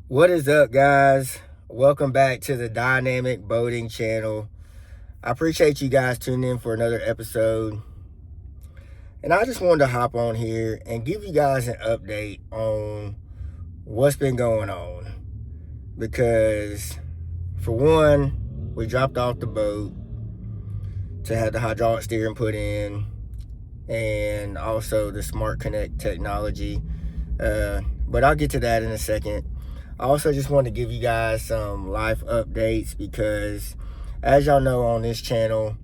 What is up, guys? Welcome back to the Dynamic Boating channel. I appreciate you guys tuning in for another episode. And I just wanted to hop on here and give you guys an update on what's been going on. Because, for one, we dropped off the boat to have the hydraulic steering put in and also the Smart Connect technology. But I'll get to that in a second. I also just want to give you guys some life updates because, as y'all know on this channel,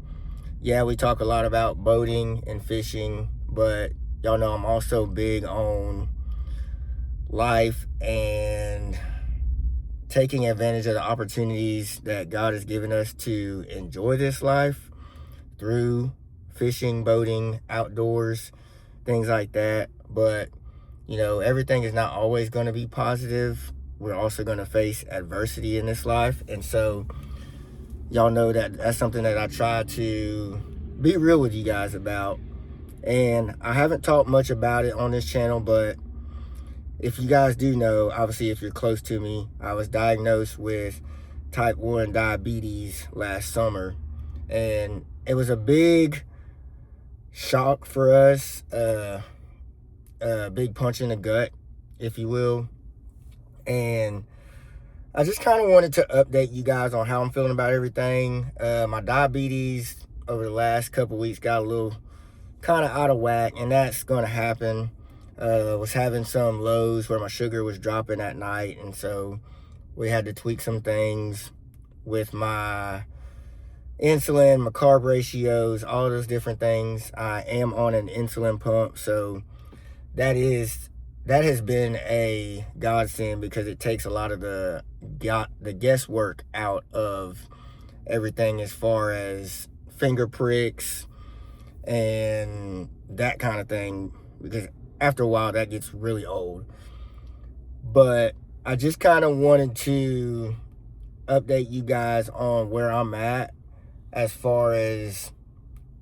we talk a lot about boating and fishing, but y'all know I'm also big on life and taking advantage of the opportunities that God has given us to enjoy this life through fishing, boating, outdoors, things like that. But, everything is not always going to be positive. We're also going to face adversity in this life. And so y'all know that that's something that I try to be real with you guys about. And I haven't talked much about it on this channel, but if you guys do know, obviously if you're close to me, I was diagnosed with type 1 diabetes last summer. And it was a big shock for us, a big punch in the gut, if you will. And I just kind of wanted to update you guys on how I'm feeling about everything. My diabetes over the last couple weeks got a little kind of out of whack, and that's going to happen. Was having some lows where my sugar was dropping at night, and so we had to tweak some things with my insulin, my carb ratios, all those different things. I am on an insulin pump, so that has been a godsend because it takes a lot of the guesswork out of everything as far as finger pricks and that kind of thing, because after a while that gets really old. But I just kind of wanted to update you guys on where I'm at as far as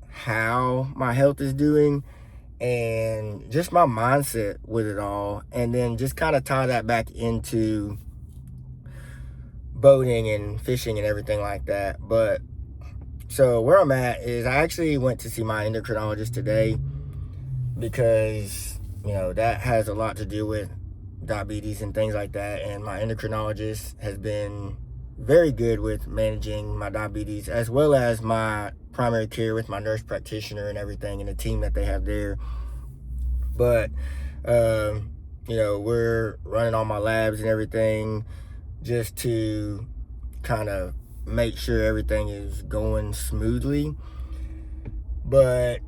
how my health is doing and just my mindset with it all, and then just kind of tie that back into boating and fishing and everything like that. But so where I'm at is I actually went to see my endocrinologist today because that has a lot to do with diabetes and things like that, and my endocrinologist has been very good with managing my diabetes, as well as my primary care with my nurse practitioner and everything, and the team that they have there. But we're running all my labs and everything just to kind of make sure everything is going smoothly. But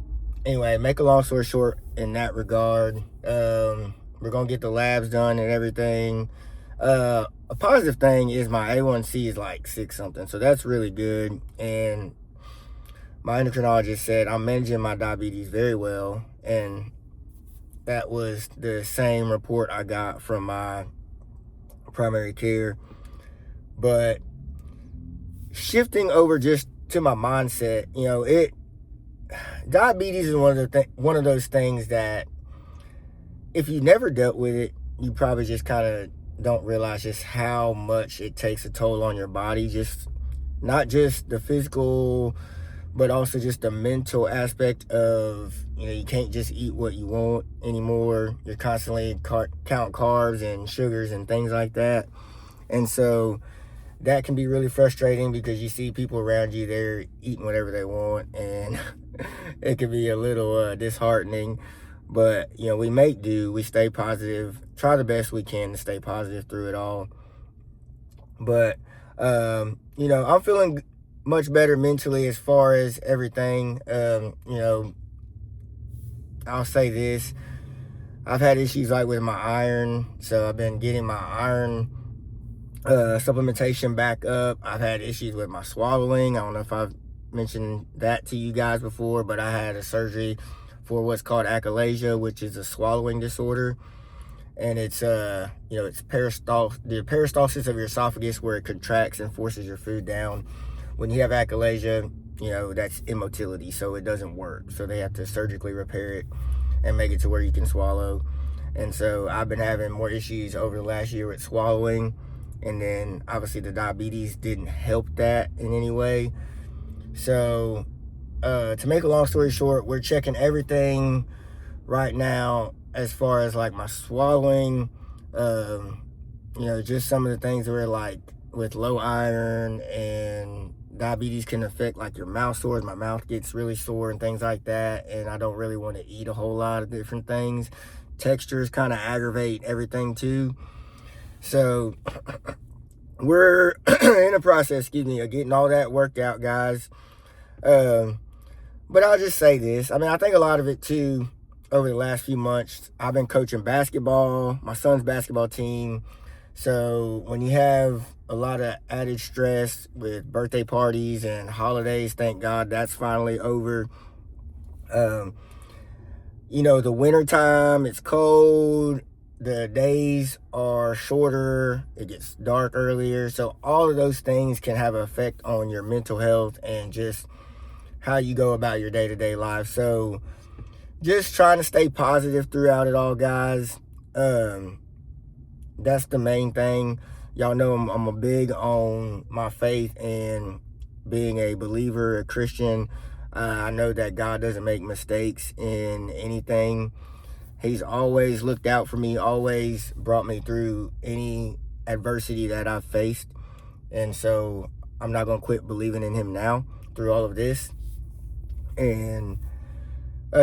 anyway, make a long story short in that regard, we're gonna get the labs done and everything. A positive thing is my A1C is like 6 something, so that's really good. And my endocrinologist said I'm managing my diabetes very well, and that was the same report I got from my primary care. But shifting over just to my mindset, diabetes is one of those things that if you never dealt with it, you probably just kind of don't realize just how much it takes a toll on your body. Just not just the physical, but also just the mental aspect of, you can't just eat what you want anymore. You're constantly count carbs and sugars and things like that. And so that can be really frustrating because you see people around you, they're eating whatever they want, and it can be a little disheartening. But, we make do, we stay positive, try the best we can to stay positive through it all. But, I'm feeling much better mentally as far as everything. I'll say this. I've had issues like with my iron, so I've been getting my iron supplementation back up. I've had issues with my swallowing. I don't know if I've mentioned that to you guys before, but I had a surgery for what's called achalasia, which is a swallowing disorder. And it's the peristalsis of your esophagus, where it contracts and forces your food down. When you have achalasia, that's immotility, so it doesn't work. So they have to surgically repair it and make it to where you can swallow. And so I've been having more issues over the last year with swallowing. And then obviously the diabetes didn't help that in any way. So to make a long story short, we're checking everything right now as far as like my swallowing, just some of the things where like with low iron and diabetes can affect like your mouth sores. My mouth gets really sore and things like that. And I don't really want to eat a whole lot of different things. Textures kind of aggravate everything too. So we're in the process, of getting all that worked out, guys. But I'll just say this. I mean, I think a lot of it too, over the last few months, I've been coaching basketball, my son's basketball team. So when you have a lot of added stress with birthday parties and holidays, thank God that's finally over. The winter time, it's cold, the days are shorter, it gets dark earlier. So all of those things can have an effect on your mental health and just how you go about your day-to-day life. So just trying to stay positive throughout it all, guys. That's the main thing. Y'all know I'm a big on my faith and being a believer, a Christian. I know that God doesn't make mistakes in anything. He's always looked out for me, always brought me through any adversity that I've faced. And so I'm not going to quit believing in him now through all of this. And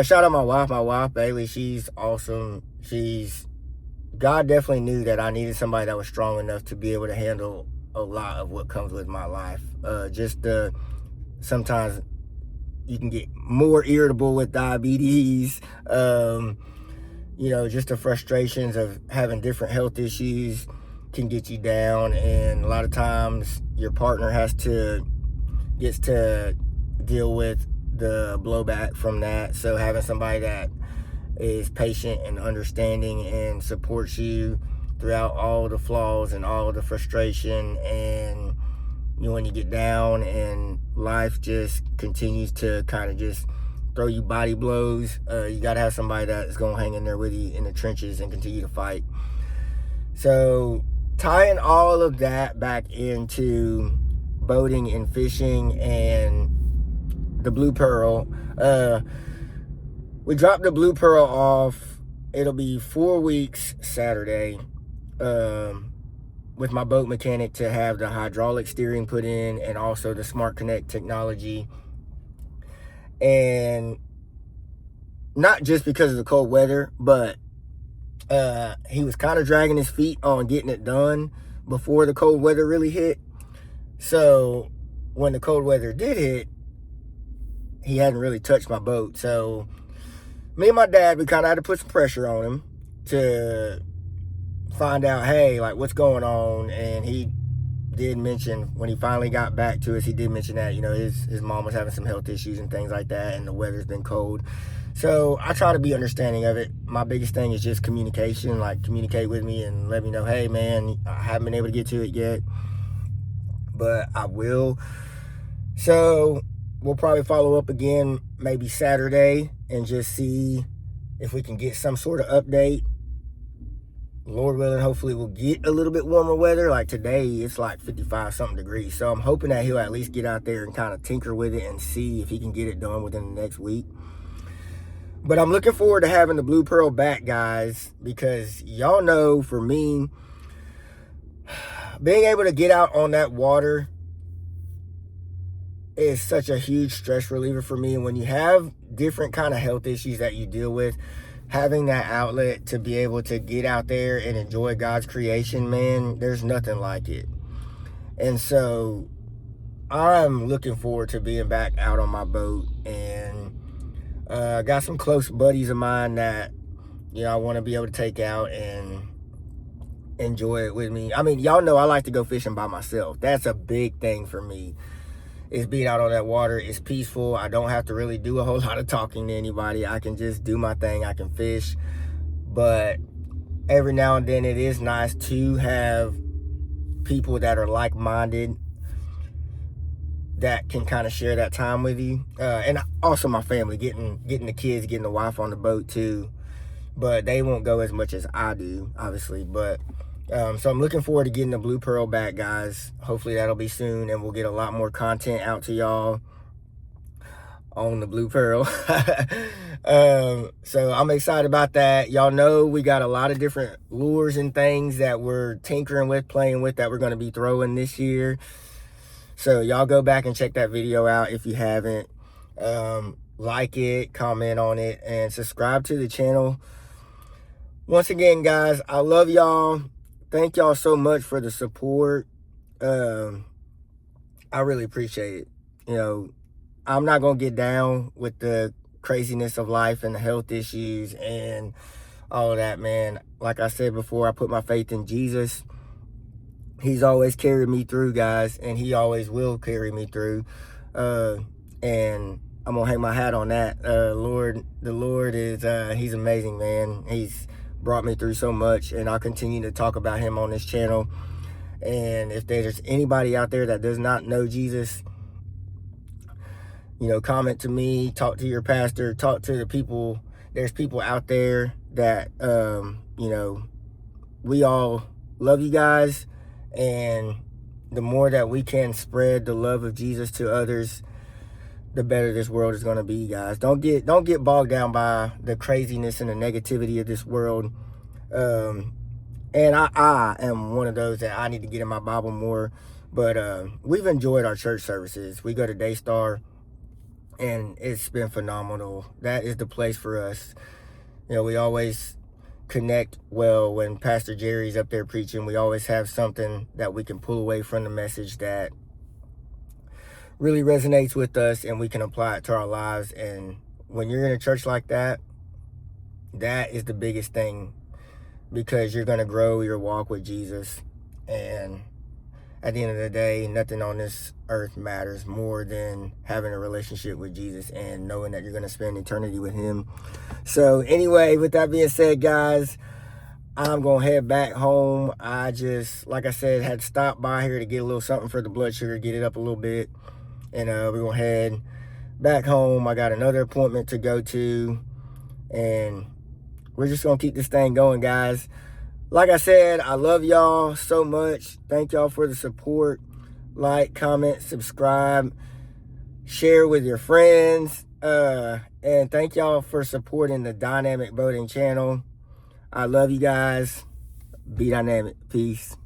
shout out my wife, Bailey. She's awesome. God definitely knew that I needed somebody that was strong enough to be able to handle a lot of what comes with my life. Sometimes you can get more irritable with diabetes. Just the frustrations of having different health issues can get you down. And a lot of times your partner gets to deal with the blowback from that. So having somebody that is patient and understanding and supports you throughout all the flaws and all the frustration, and when you get down and life just continues to kind of just throw you body blows, you got to have somebody that's going to hang in there with you in the trenches and continue to fight. So tying all of that back into boating and fishing and the Blue Pearl, we dropped the Blue Pearl off. It'll be 4 weeks Saturday, with my boat mechanic to have the hydraulic steering put in and also the Smart Connect technology. And not just because of the cold weather, but he was kind of dragging his feet on getting it done before the cold weather really hit. So when the cold weather did hit, he hadn't really touched my boat. So me and my dad, we kind of had to put some pressure on him to find out, hey, like, what's going on. And he did mention, when he finally got back to us, he did mention that, his mom was having some health issues and things like that, and the weather's been cold. So I try to be understanding of it. My biggest thing is just communication, like communicate with me and let me know, hey man, I haven't been able to get to it yet, but I will. So we'll probably follow up again maybe Saturday and just see if we can get some sort of update. Lord willing, hopefully we'll get a little bit warmer weather. Like today, it's like 55 something degrees. So I'm hoping that he'll at least get out there and kind of tinker with it and see if he can get it done within the next week. But I'm looking forward to having the Blue Pearl back, guys, because y'all know, for me, being able to get out on that water is such a huge stress reliever for me. And when you have different kind of health issues that you deal with, having that outlet to be able to get out there and enjoy God's creation, man, there's nothing like it. And so I'm looking forward to being back out on my boat. And I got some close buddies of mine that, I want to be able to take out and enjoy it with me. I mean, y'all know I like to go fishing by myself. That's a big thing for me, is being out on that water. It's peaceful. I don't have to really do a whole lot of talking to anybody. I can just do my thing. I can fish. But every now and then it is nice to have people that are like-minded that can kind of share that time with you. And also my family, getting the kids, getting the wife on the boat too. but they won't go as much as I do, obviously. But so I'm looking forward to getting the Blue Pearl back, guys. Hopefully that'll be soon, and we'll get a lot more content out to y'all on the Blue Pearl. So I'm excited about that. Y'all know we got a lot of different lures and things that we're tinkering with, playing with, that we're going to be throwing this year. So y'all go back and check that video out if you haven't. Like it, comment on it, and subscribe to the channel. Once again, guys, I love y'all. Thank y'all so much for the support. I really appreciate it. You know, I'm not going to get down with the craziness of life and the health issues and all of that, man. Like I said before, I put my faith in Jesus. He's always carried me through, guys, and he always will carry me through. And I'm going to hang my hat on that. The Lord is, he's amazing, man. He's brought me through so much, and I'll continue to talk about him on this channel. And if there's anybody out there that does not know Jesus, you know, comment to me, talk to your pastor, talk to the people. There's people out there that, you know, we all love you guys. And the more that we can spread the love of Jesus to others, the better this world is going to be, guys. Don't get bogged down by the craziness and the negativity of this world. And I am one of those that I need to get in my Bible more. But we've enjoyed our church services. We go to Daystar, and it's been phenomenal. That is the place for us. You know, we always connect well when Pastor Jerry's up there preaching. We always have something that we can pull away from the message that really resonates with us, and we can apply it to our lives. And when you're in a church like that, that is the biggest thing, because you're going to grow your walk with Jesus. And at the end of the day, nothing on this earth matters more than having a relationship with Jesus and knowing that you're going to spend eternity with him. So anyway, with that being said, guys, I'm going to head back home. I just, like I said, had to stop by here to get a little something for the blood sugar, get it up a little bit. And we're going to head back home. I got another appointment to go to. And we're just going to keep this thing going, guys. Like I said, I love y'all so much. Thank y'all for the support. Like, comment, subscribe, share with your friends. And thank y'all for supporting the Dynamic Boating channel. I love you guys. Be dynamic. Peace.